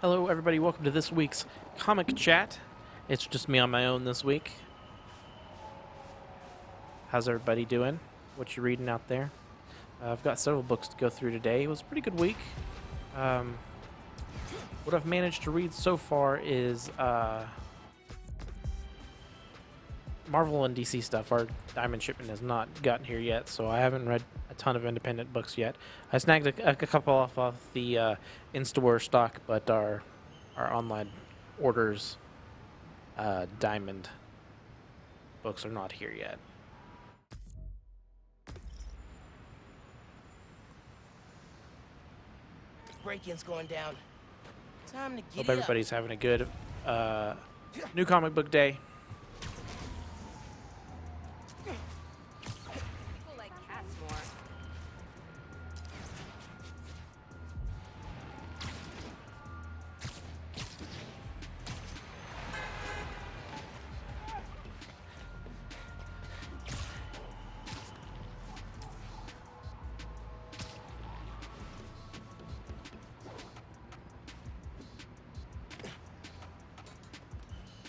Hello, everybody. Welcome to this week's Comic Chat. It's just me on my own this week. How's everybody doing? What you reading out there? I've got several books to go through today. It was a pretty good week. What I've managed to read so far is Marvel and DC stuff. Our Diamond shipment has not gotten here yet, so I haven't read a ton of independent books yet. I snagged a couple off the in-store stock, but our online orders Diamond books are not here yet. Break-in's going down. Time to get Hope everybody's having a good new comic book day. People like cats more.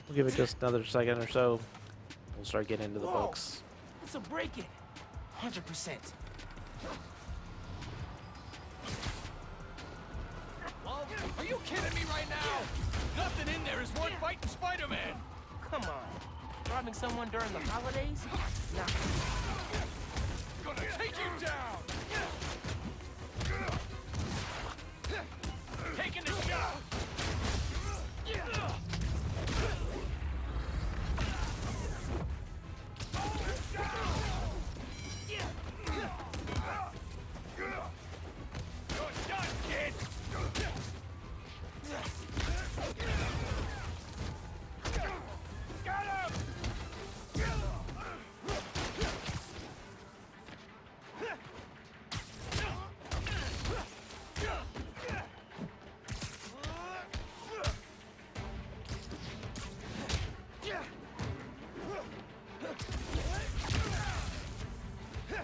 We'll give it just another second or so. We'll start getting into the Whoa. books. It's a break-in. 100%. Are you kidding me right now? Nothing in there is one fighting Spider-Man. Come on. Robbing someone during the holidays? Nah. Gonna take you down. Taking the shot. You're done, kid. Got him!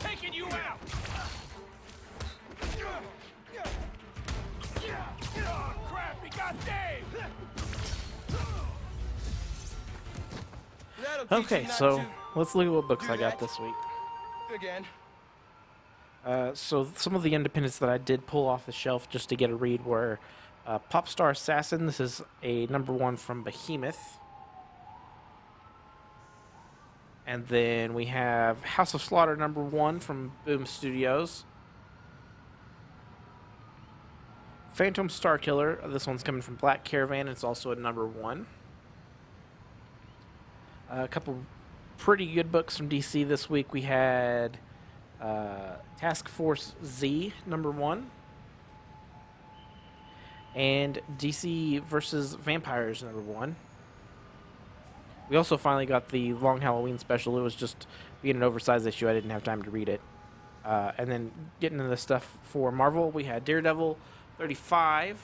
Taking you out! Oh, crap, he got Dave! That'll teach Okay, you not so to let's look at what books do I got that. this week. Again. So some of the independents that I did pull off the shelf just to get a read were Pop Star Assassin. This is a #1 from Behemoth. And then we have House of Slaughter #1 from Boom Studios. Phantom Starkiller. This one's coming from Black Caravan. It's also a #1. A couple pretty good books from DC this week. We had Task Force Z #1 and DC versus Vampires #1. We also finally got the Long Halloween special. It was just being an oversized issue. I didn't have time to read it. And then getting into the stuff for Marvel, we had Daredevil 35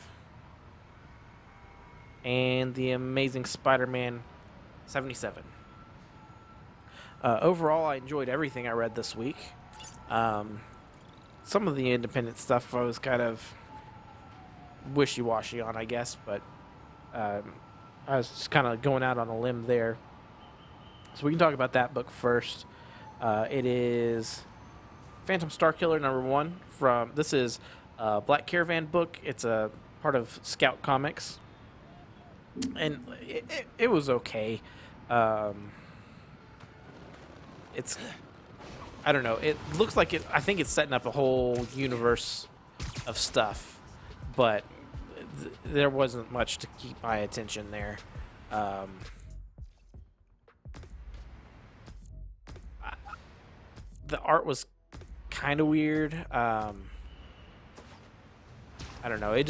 and The Amazing Spider-Man 77. Overall, I enjoyed everything I read this week. Some of the independent stuff I was kind of wishy-washy on, I guess, but I was just kind of going out on a limb there. So we can talk about that book first. It is Phantom Starkiller #1 from, this is a Black Caravan book. It's a part of Scout Comics. And it was okay. It's, I don't know. It looks like it. I think it's setting up a whole universe of stuff, but there wasn't much to keep my attention there. The art was kind of weird. I don't know. It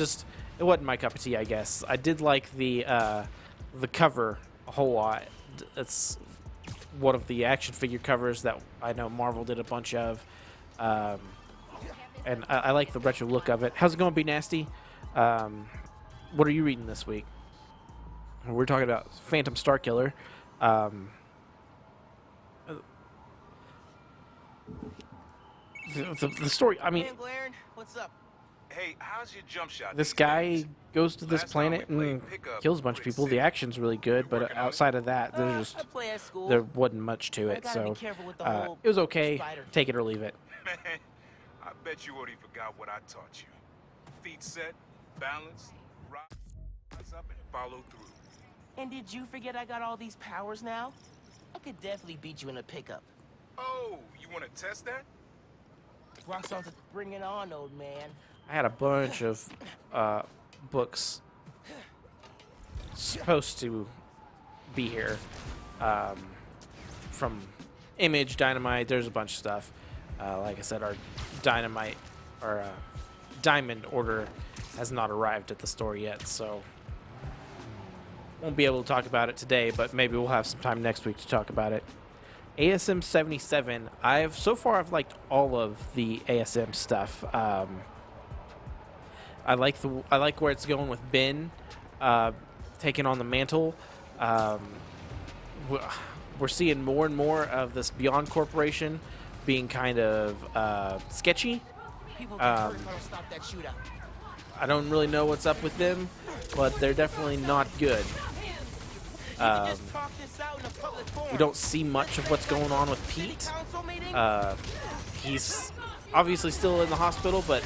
wasn't my cup of tea, I guess. I did like the cover a whole lot. It's one of the action figure covers that I know Marvel did a bunch of. And I like the retro look of it. How's it going, Be Nasty? What are you reading this week? We're talking about Phantom Starkiller. The story, I mean, Man, Glaring, what's up? Hey, how's your jump shot? This these guy days? goes to this Last time planet we played and pickup, kills a bunch you of were people. The sick. action's really good, You but working on it? outside of that, there's I just play at school. there wasn't much to I it. gotta be So careful with the whole it was okay. spider Take it or leave it. Man, I bet you already forgot what I taught you. Feet set, balance, rise up and follow through. And did you forget I got all these powers now? I could definitely beat you in a pickup. Oh, you want to test that? Rock stars, bring it on, old man. I had a bunch of books supposed to be here from Image, Dynamite. There's a bunch of stuff. Like I said, our Dynamite, our Diamond order has not arrived at the store yet, so won't be able to talk about it today, but maybe we'll have some time next week to talk about it. ASM 77. So far I've liked all of the ASM stuff. I like where it's going with Ben taking on the mantle. We're seeing more and more of this Beyond Corporation being kind of sketchy. People get hurt if I don't stop that shootout. I don't really know what's up with them, but they're definitely not good. Just talk this out in a public forum. We don't see much of what's going on with City Pete. council meeting? He's obviously still in the hospital, but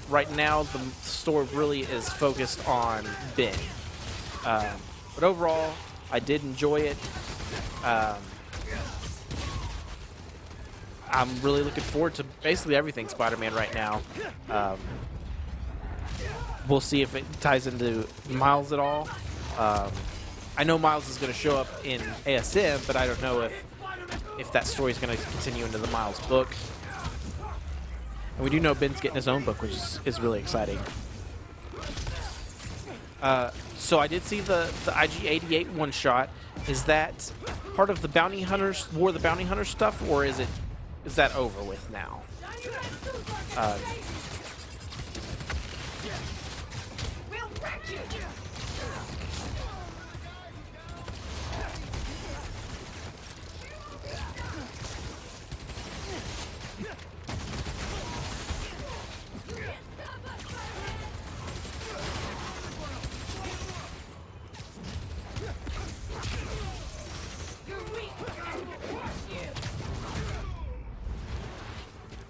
right now the story really is focused on Ben. But overall, I did enjoy it. I'm really looking forward to basically everything Spider-Man right now. We'll see if it ties into Miles at all. I know Miles is going to show up in ASM, but I don't know if that story is going to continue into the Miles book. And we do know Ben's getting his own book, which is really exciting. So I did see the IG-88 one-shot. Is that part of the Bounty Hunters, War of the Bounty Hunters stuff, or is that over with now?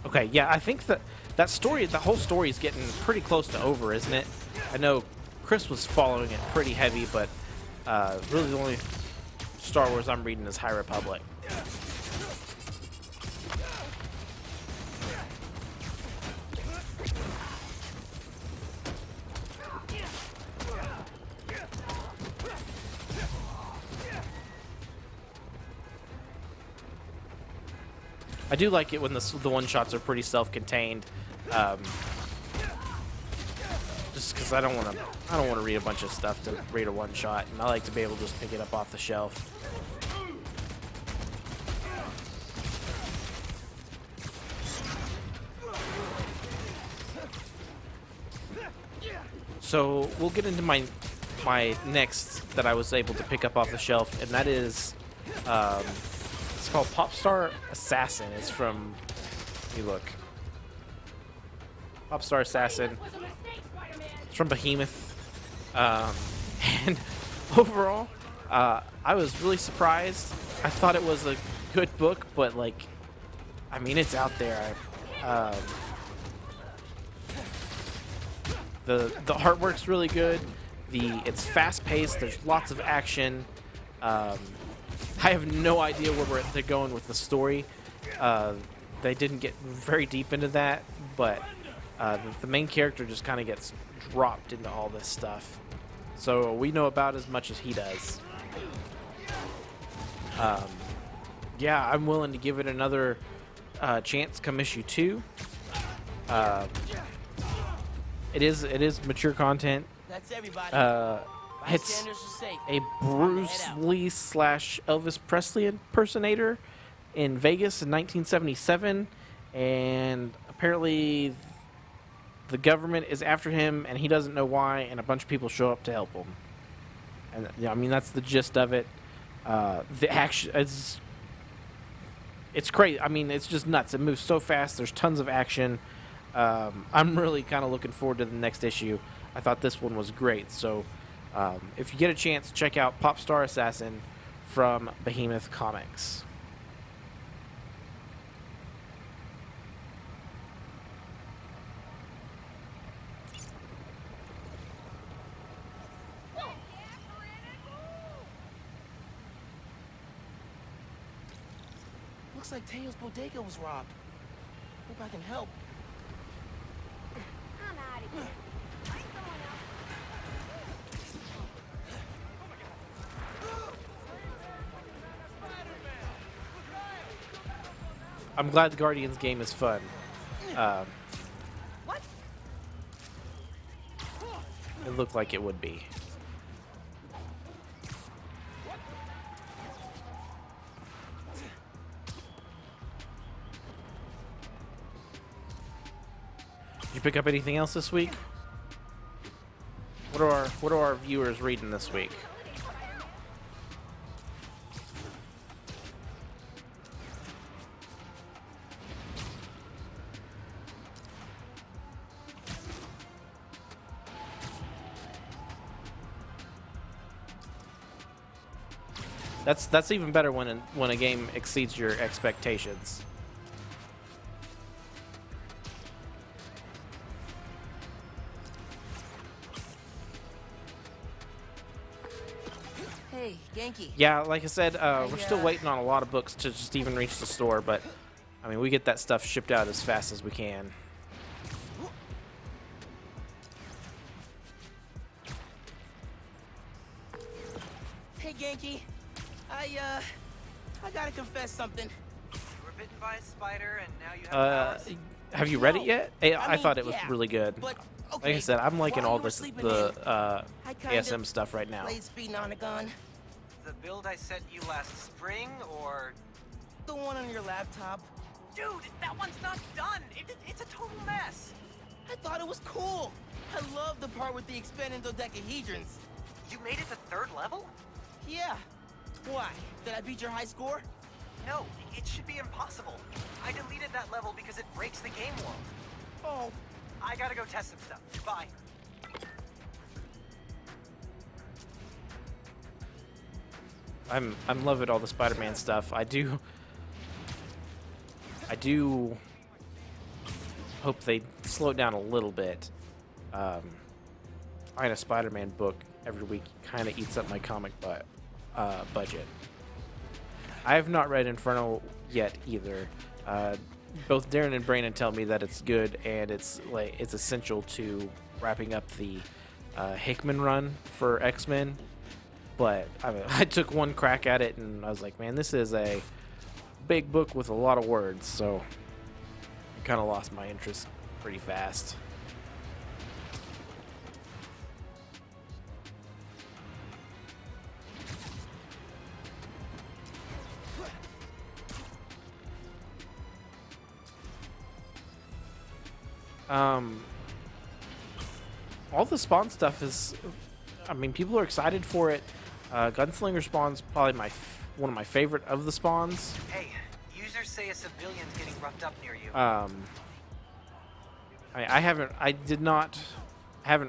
Okay, yeah, I think that story, the whole story is getting pretty close to over, isn't it? I know Chris was following it pretty heavy, but really the only Star Wars I'm reading is High Republic. I do like it when the one-shots are pretty self-contained, just because I don't want to read a bunch of stuff to read a one-shot, and I like to be able to just pick it up off the shelf. So we'll get into my next that I was able to pick up off the shelf, and that is. It's called Popstar Assassin. It's from, let me look. Popstar Assassin. It's from Behemoth. And overall, I was really surprised. I thought it was a good book, but like, I mean, it's out there. The artwork's really good. It's fast paced. There's lots of action. I have no idea where they're going with the story. They didn't get very deep into that, but the main character just kind of gets dropped into all this stuff. So we know about as much as he does. Yeah, I'm willing to give it another chance come issue 2. It is mature content. That's everybody. It's Bystanders are safe. a Bruce Lee / Elvis Presley impersonator in Vegas in 1977, and apparently the government is after him, and he doesn't know why, and a bunch of people show up to help him. And yeah, I mean, that's the gist of it. The action it's crazy. I mean, it's just nuts. It moves so fast. There's tons of action. I'm really kind of looking forward to the next issue. I thought this one was great. So if you get a chance, check out Pop Star Assassin from Behemoth Comics. Looks like Teo's bodega was robbed. Hope I can help. I'm out of here. I ain't going out. I'm glad the Guardians game is fun. What? It looked like it would be. Did you pick up anything else this week? What are our viewers reading this week? That's even better when a game exceeds your expectations. Hey, Genki. Yeah, like I said, we're still waiting on a lot of books to just even reach the store, but I mean, we get that stuff shipped out as fast as we can. Hey, Genki. I gotta confess something. You were bitten by a spider and now you have powers? Have you read it No. yet? I mean, thought it was yeah, really good. But, Like okay, I said, I'm liking while all you were this sleeping the in, I kinda ASM stuff right now. played speeding on a gun. The build I sent you last spring, or... The one on your laptop. Dude, that one's not done! It's a total mess! I thought it was cool. I love the part with the expanding dodecahedrons. You made it to 3rd level? Yeah. Why? Did I beat your high score? No, it should be impossible. I deleted that level because it breaks the game world. Oh, I gotta go test some stuff. Bye. I'm loving all the Spider-Man stuff. I do hope they slow it down a little bit. Buying a Spider-Man book every week kind of eats up my comic budget. I have not read Inferno yet either. Both Darren and Brandon tell me that it's good and it's essential to wrapping up the Hickman run for X-Men. But I mean, I took one crack at it and I was like, man, this is a big book with a lot of words, so I kind of lost my interest pretty fast. All the Spawn stuff is, I mean, people are excited for it. Gunslinger Spawn's probably one of my favorite of the Spawns. Hey, users say a civilian's getting roughed up near you. I haven't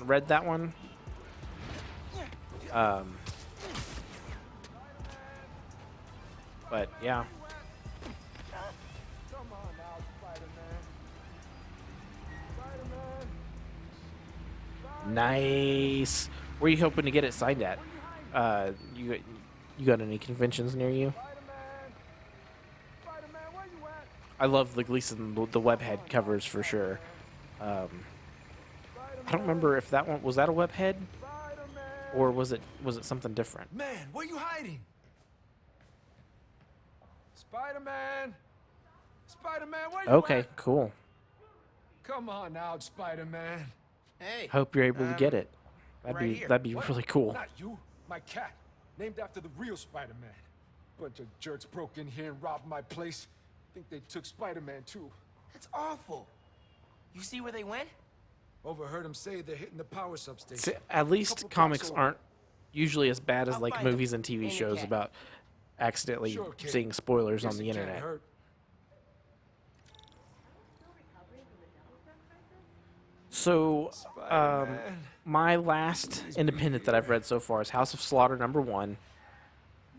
read that one. But yeah. Come on now, Spider-Man. Spider-Man. Nice. Where are you hoping to get it signed at? You got any conventions near you? Spider-Man. Spider-Man, where you at? I love the Gleason, the webhead covers for sure. I don't remember if that one was that a webhead Spider-Man. or was it something different. Man, where you hiding? Spider-Man. Spider-Man, where you Okay, at? cool. Come on out, Spider-Man. hey. Hope you're able to get it. right here. That'd be What? really cool. Not you, my cat. Named after the real Spider-Man. Bunch of jerks broke in here and robbed my place. Think they took Spider-Man too. That's awful. You see where they went? Overheard them say they're hitting the power substation. See, at least Couple comics blocks over. aren't usually as bad as I'll like find 'em. movies and TV Ain't a shows cat. about accidentally Sure, kid. seeing spoilers Guess on the it can't internet. hurt. So, Spider-Man. my last independent that I've read so far is House of Slaughter #1.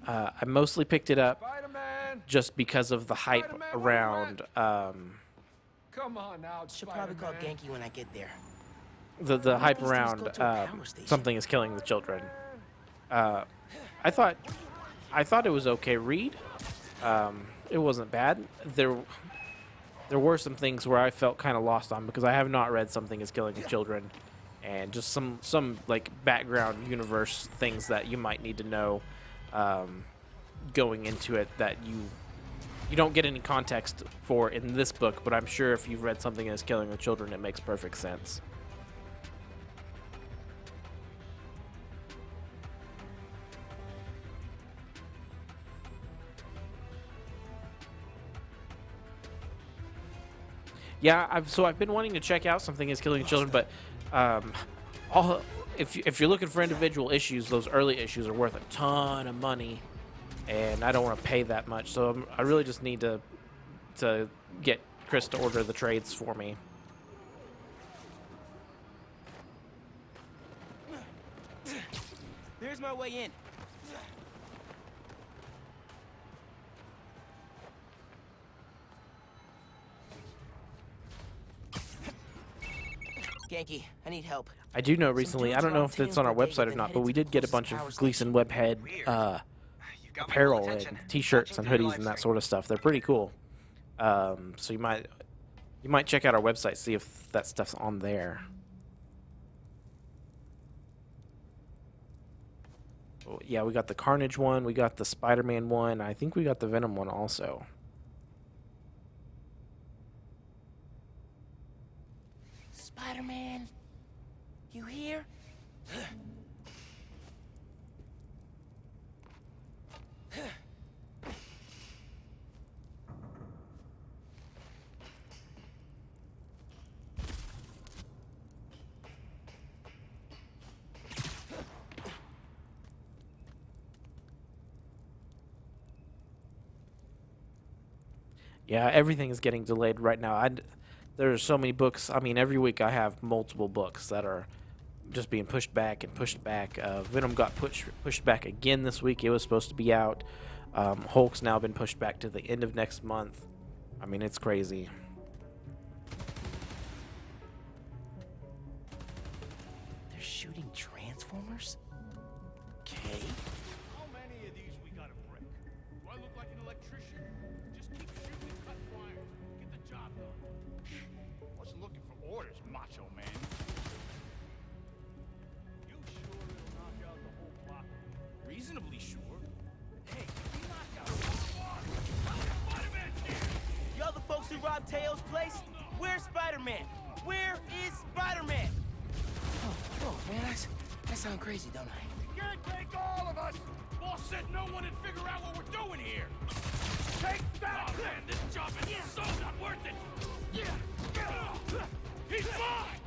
I mostly picked it up Spider-Man. just because of the hype Spider-Man, where you around Come on now, Should probably call Spider-Man. Genki when I get there. the hype These things around go to a power station. something is killing the children. I thought it was okay read. It wasn't bad. There were some things where I felt kind of lost on because I have not read Something is Killing the Children, and just some like background universe things that you might need to know going into it that you don't get any context for in this book, but I'm sure if you've read Something is Killing the Children, it makes perfect sense. Yeah, I've been wanting to check out Something is Killing Children, but if you're looking for individual issues, those early issues are worth a ton of money, and I don't want to pay that much. So I really just need to get Chris to order the trades for me. There's my way in. Genki, I need help. I do know recently, I don't know if it's on our website or not, but we did get a bunch of Gleason Webhead You got my full apparel and attention. t-shirts and Watching through hoodies your and that live sort of stuff. They're pretty cool. So you might check out our website, see if that stuff's on there. Oh, yeah, we got the Carnage one, we got the Spider-Man one, I think we got the Venom one also. Spider-Man, you here? Yeah, everything is getting delayed right now. There's so many books. I mean, every week I have multiple books that are just being pushed back and pushed back. Venom got pushed back again this week. It was supposed to be out. Hulk's now been pushed back to the end of next month. I mean, it's crazy. They're shooting Transformers? Okay. How many of these we gotta break? Do I look like an electrician? Just keep shooting and cut wires. Get the job done. Wasn't looking for orders, macho man. You sure it'll knock out the whole block? Reasonably sure. Hey, we knocked out one. Spider-Man's here! Y'all the folks who robbed Teo's place? Where's Spider-Man? Where is Spider-Man? Oh, man, I sound crazy, don't I? Can't take all of us! Boss said no one would figure out what we're doing here! Take that! Oh, man, this job is so not worth it! He's mine!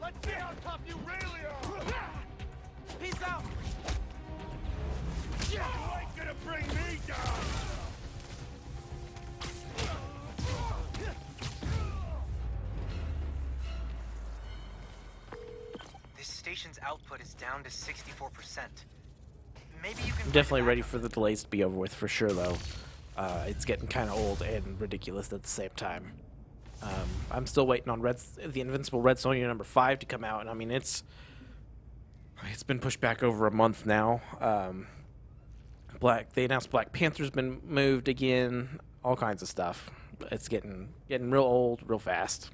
Let's see how tough you really are! Peace out! You ain't gonna bring me down! This station's output is down to 64%. Maybe you can. I'm definitely ready for the delays to be over with for sure, though. It's getting kind of old and ridiculous at the same time. I'm still waiting on the Invincible Red Sonja #5 to come out, and I mean it's been pushed back over a month now. They announced Black Panther's been moved again, all kinds of stuff. It's getting real old real fast.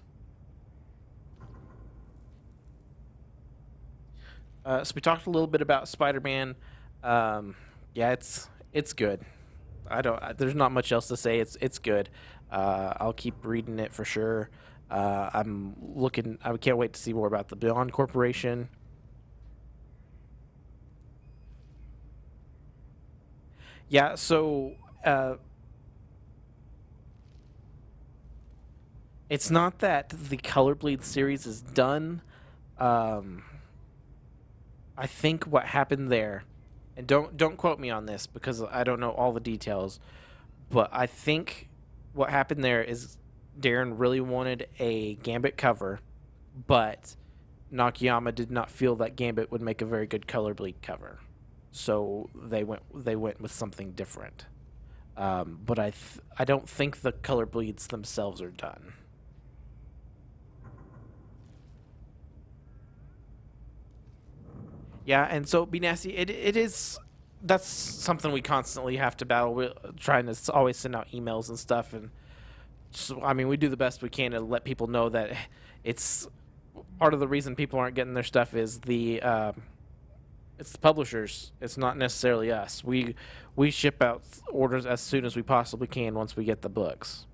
So we talked a little bit about Spider-Man. Yeah, it's good. There's not much else to say. It's good. I'll keep reading it for sure. I can't wait to see more about the Beyond Corporation. Yeah, so it's not that the Color Bleed series is done. I think what happened there, and don't quote me on this because I don't know all the details, But I think what happened there is Darren really wanted a Gambit cover, but Nakayama did not feel that Gambit would make a very good color bleed cover, so they went with something different. But I don't think the color bleeds themselves are done. Yeah, and so Be Nasty, it is, that's something we constantly have to battle. We're trying to always send out emails and stuff, and so, I mean, we do the best we can to let people know that it's part of the reason people aren't getting their stuff is it's the publishers. It's not necessarily us. We ship out orders as soon as we possibly can once we get the books.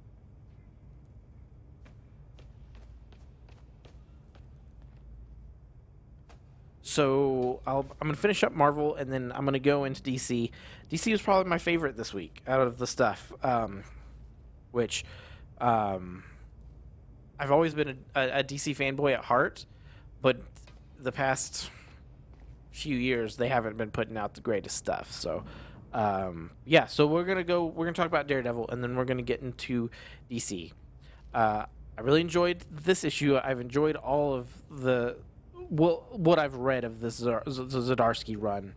So I'm going to finish up Marvel, and then I'm going to go into DC. DC was probably my favorite this week out of the stuff, which I've always been a DC fanboy at heart, but the past few years they haven't been putting out the greatest stuff. So yeah, so we're gonna talk about Daredevil, and then we're gonna get into DC. I really enjoyed this issue. I've enjoyed all of what I've read of this Zdarsky run.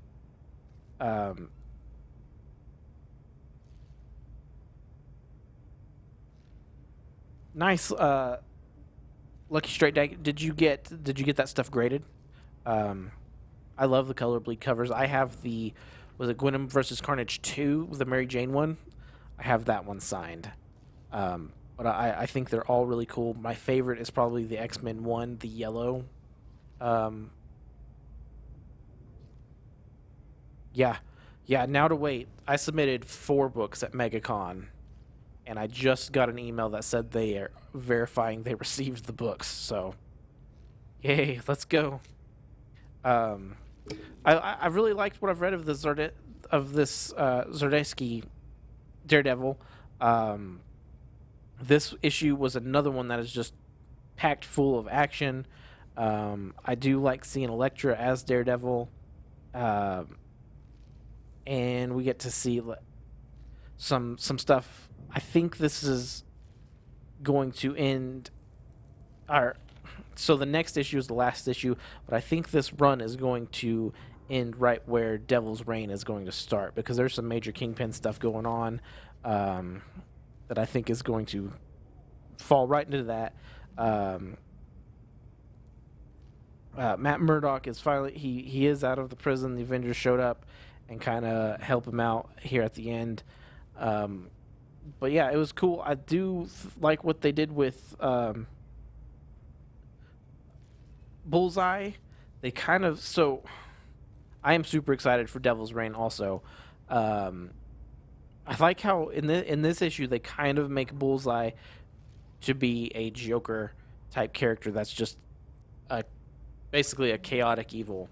Nice. Lucky Straight Dag. Did you get that stuff graded? I love the color bleed covers. I have was it Gwenom versus Carnage 2, the Mary Jane one? I have that one signed. But I think they're all really cool. My favorite is probably the X-Men one, the yellow. Yeah, Now to Wait. I submitted 4 books at MegaCon, and I just got an email that said they are verifying they received the books. So, yay, let's go. I really liked what I've read of this Zdarsky Daredevil. This issue was another one that is just packed full of action. I do like seeing Elektra as Daredevil, and we get to see some stuff. I think this is going to end. So the next issue is the last issue, but I think this run is going to end right where Devil's Reign is going to start, because there's some major Kingpin stuff going on that I think is going to fall right into that. Matt Murdock is finally he is out of the prison. The Avengers showed up and kind of help him out here at the end. But yeah, it was cool. I do like what they did with Bullseye. They kind of, so I am super excited for Devil's Reign also. I like how in this issue they kind of make Bullseye to be a Joker type character that's just basically a chaotic evil,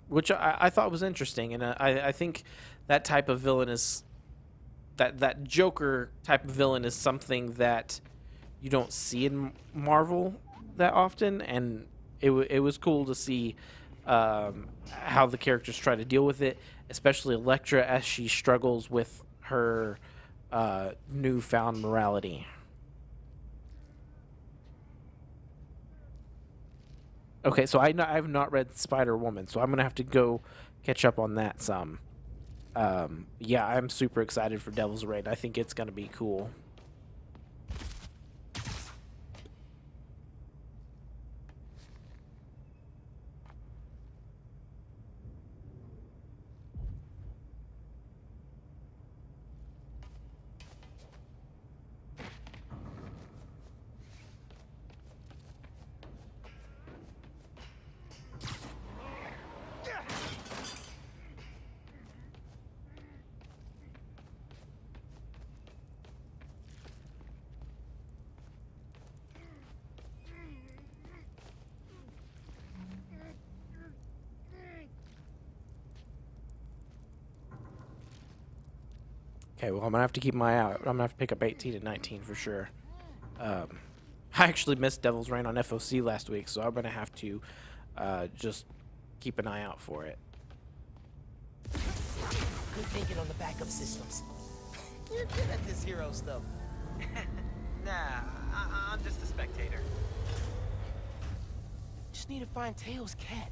which I thought was interesting, and I think that type of villain is that Joker type of villain is something that you don't see in Marvel that often, and it was cool to see how the characters try to deal with it, especially Elektra as she struggles with her newfound morality. Okay, so I've not read Spider-Woman, so I'm gonna have to go catch up on that some. Yeah, I'm super excited for Devil's Reign. I think it's gonna be cool. Okay, well, I'm gonna have to keep my eye out. I'm gonna have to pick up 18 and 19 for sure. I actually missed Devil's Reign on FOC last week, so I'm gonna have to just keep an eye out for it. Good thinking on the backup systems. You're good at this hero stuff. Nah, I'm just a spectator. Just need to find Tails' cat.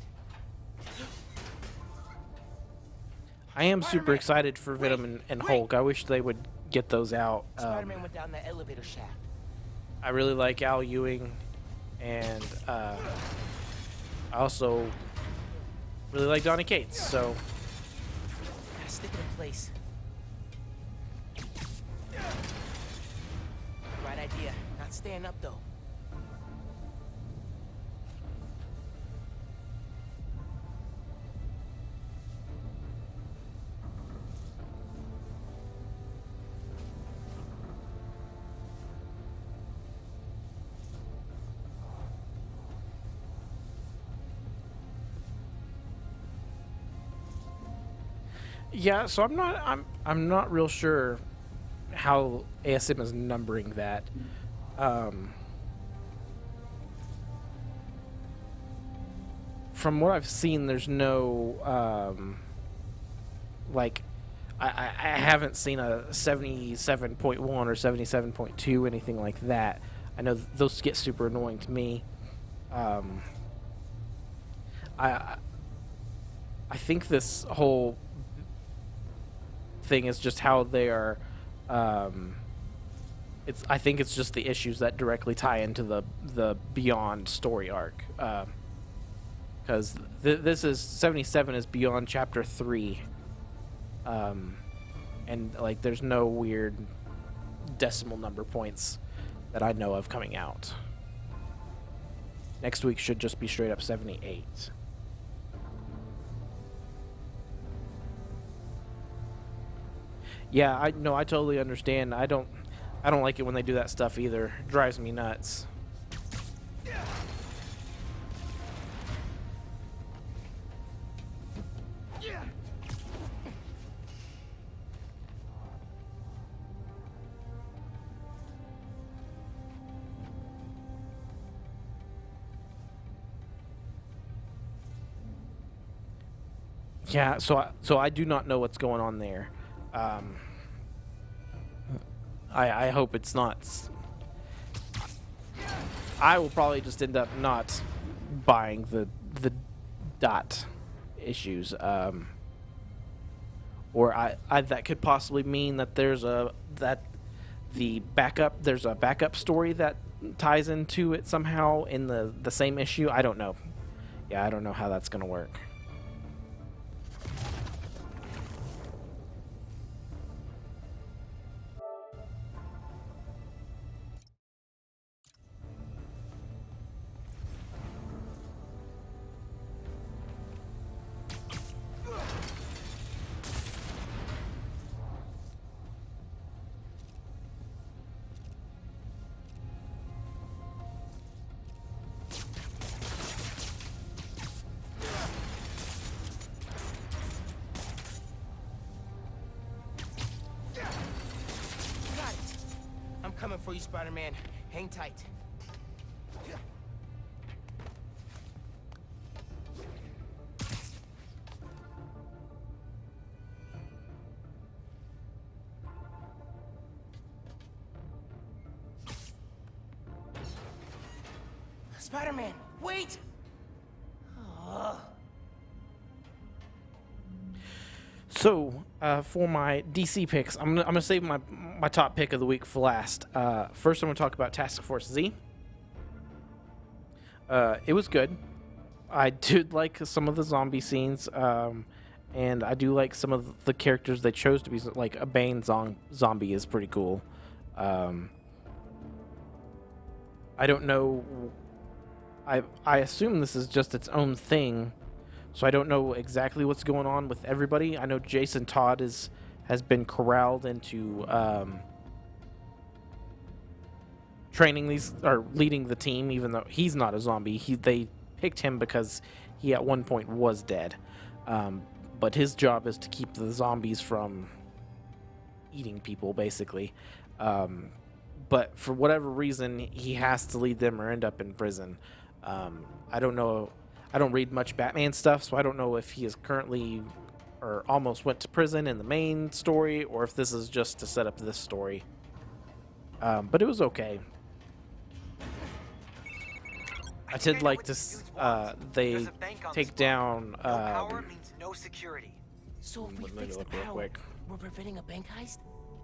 I am super Spider-Man! excited for Venom and Hulk. I wish they would get those out. Spider-Man went down that elevator shaft. I really like Al Ewing, and I also really like Donny Cates. So Gotta stick it in place. Right idea. Not staying up though. yeah, so I'm not real sure how ASM is numbering that. From what I've seen, there's no like I haven't seen a 77.1 or 77.2, anything like that. I know those get super annoying to me. I think this whole thing is just how they are. I think it's just the issues that directly tie into the Beyond story arc. Because this is 77 is Beyond Chapter 3, and like there's no weird decimal number points that I know of coming out. Next week should just be straight up 78. Yeah, I totally understand. I don't like it when they do that stuff either. It drives me nuts. Yeah, so I do not know what's going on there. I hope it's not. I will probably just end up not buying the dot issues, or I that could possibly mean that there's a backup story that ties into it somehow in the same issue. I don't know. Yeah, I don't know how that's gonna work. Got it. I'm coming for you, Spider-Man. Hang tight. Spider-Man, wait! So, for my DC picks, I'm gonna save my top pick of the week for last. First, I'm gonna talk about Task Force Z. It was good. I did like some of the zombie scenes, and I do like some of the characters they chose to be. Like a Bane zombie is pretty cool. I don't know. I assume this is just its own thing. So I don't know exactly what's going on with everybody. I know Jason Todd has been corralled into training these or leading the team, even though he's not a zombie. They picked him because he at one point was dead. But his job is to keep the zombies from eating people, basically. But for whatever reason, he has to lead them or end up in prison. I don't know. I don't read much Batman stuff, so I don't know if he is currently or almost went to prison in the main story, or if this is just to set up this story. But it was okay. I did like to they take down. No power means no security. So if we let me fix the look real power, quick. we're preventing a bank heist?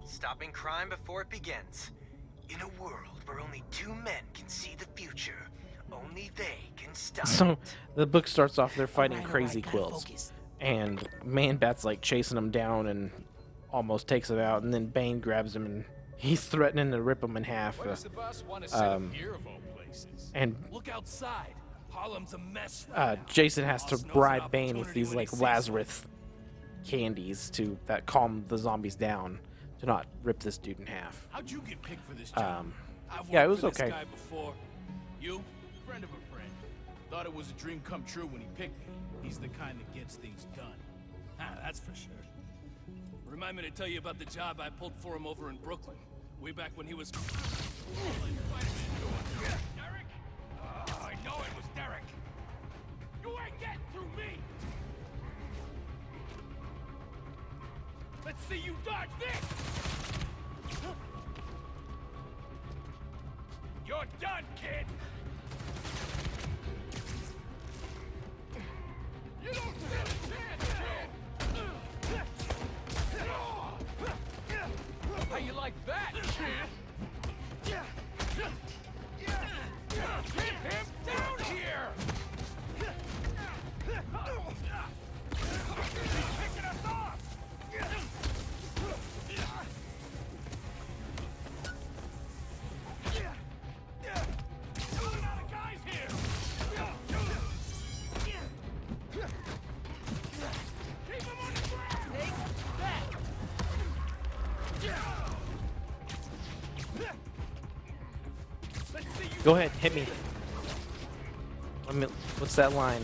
Stopping crime before it begins. In a world where only two men can see the future, only they can stop So it. the book starts off they're fighting Alright, crazy gotta quills, focus. and Man Bat's like chasing them down and almost takes him out, and then Bane grabs him and he's threatening to rip him in half. Why does the boss want to set up here of all places? And Look outside. Harlem's a mess right now. Jason has to Boss knows bribe an Bane with opportunity these when he like sees Lazarus candies that calm the zombies down to not rip this dude in half. How'd you get picked for this job? I've yeah, it worked was for okay. This guy before. You? Friend of a friend. Thought it was a dream come true when he picked me. He's the kind that gets things done. That's for sure. Remind me to tell you about the job I pulled for him over in Brooklyn. Way back when he was... Derek? I know it was Derek. You ain't getting through me. Let's see you dodge this. You're done, kid. You don't stand a chance, kid. How you like that, kid? Get him down here! He's picking us off! Running out of guys here! Keep him on the ground! Take that! Let's see you. Go ahead, hit me. What's that line?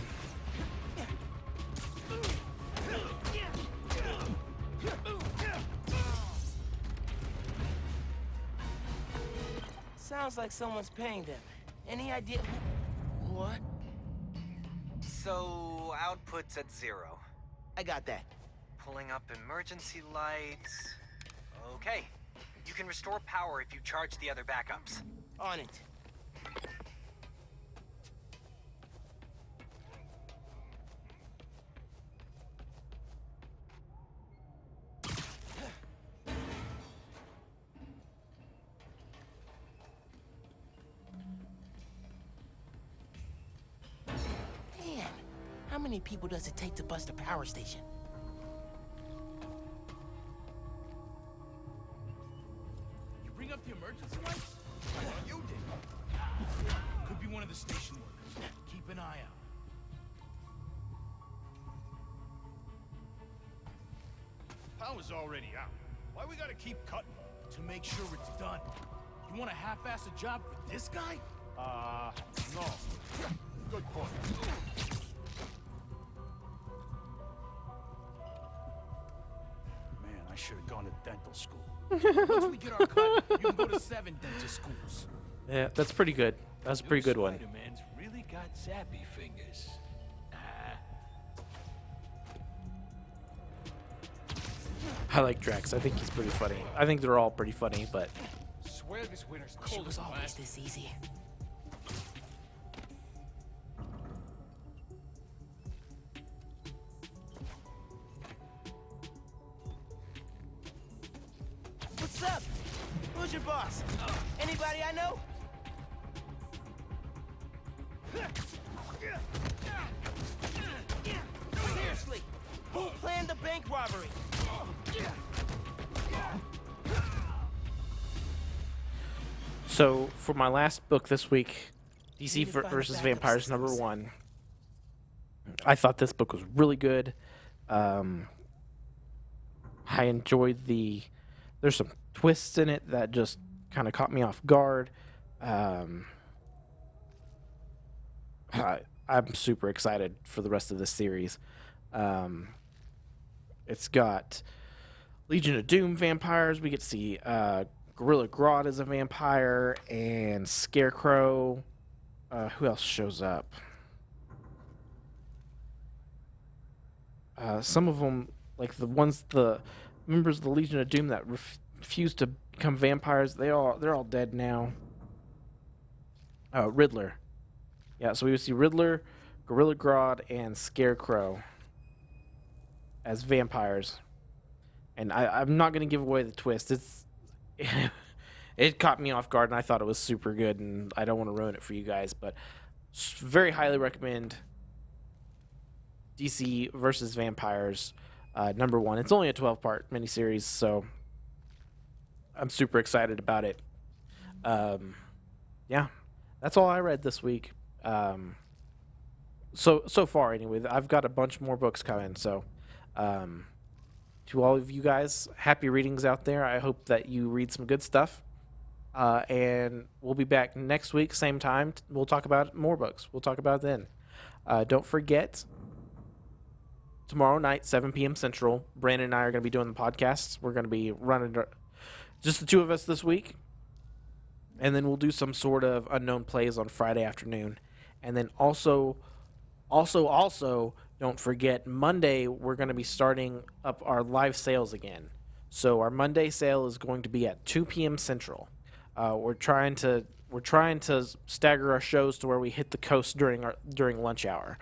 Sounds like someone's paying them. Any idea who... What? So, output's at 0. I got that. Pulling up emergency lights. Okay. You can restore power if you charge the other backups. On it. Man, how many people does it take to bust a power station? You bring up the emergency lights? I thought you did. Could be one of the station workers. Keep an eye out. Power's already out. Why we gotta keep cutting? To make sure it's done. You want to half-ass a job for this guy? No. Good point. Man, I should have gone to dental school. Once we get our cut, you can go to 7 dental schools. Yeah, that's pretty good. That's a pretty good one. Spider-Man's really got zappy fingers. I like Drax. I think he's pretty funny. I think they're all pretty funny, but Swear this winter's She cold was as always this easy. What's up? Who's your boss? Anybody I know? Seriously, who planned the bank robbery? so for my last book this week, DC Need to find a versus backup Vampires systems. #1. I thought this book was really good. I enjoyed there's some twists in it that just kind of caught me off guard. I'm super excited for the rest of this series. It's got Legion of Doom vampires. We get to see Gorilla Grodd as a vampire and Scarecrow. Who else shows up? Some of them like the members of the Legion of Doom that refused to become vampires. They're all dead now. Riddler. Yeah, so we would see Riddler, Gorilla Grodd, and Scarecrow as vampires. And I'm not going to give away the twist. It caught me off guard, and I thought it was super good, and I don't want to ruin it for you guys, but very highly recommend DC versus Vampires #1. It's only a 12-part miniseries, so I'm super excited about it. Yeah, that's all I read this week. So far, anyway. I've got a bunch more books coming, so to all of you guys, happy readings out there. I hope that you read some good stuff. And we'll be back next week, same time. We'll talk about more books. We'll talk about it then. Don't forget, tomorrow night, 7 p.m. Central, Brandon and I are going to be doing the podcasts. We're going to be running just the two of us this week. And then we'll do some sort of unknown plays on Friday afternoon. And then also, don't forget, Monday, we're going to be starting up our live sales again. So our Monday sale is going to be at 2 p.m. Central. We're trying to stagger our shows to where we hit the coast during lunch hour.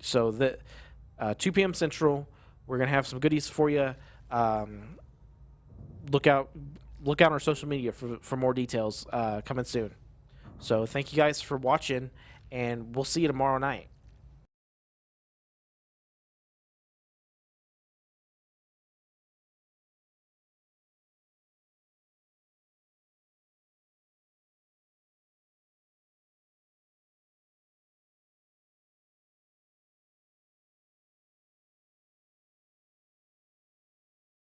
So that 2 p.m. Central, we're gonna have some goodies for you. Look out on our social media for more details coming soon. So thank you guys for watching, and we'll see you tomorrow night.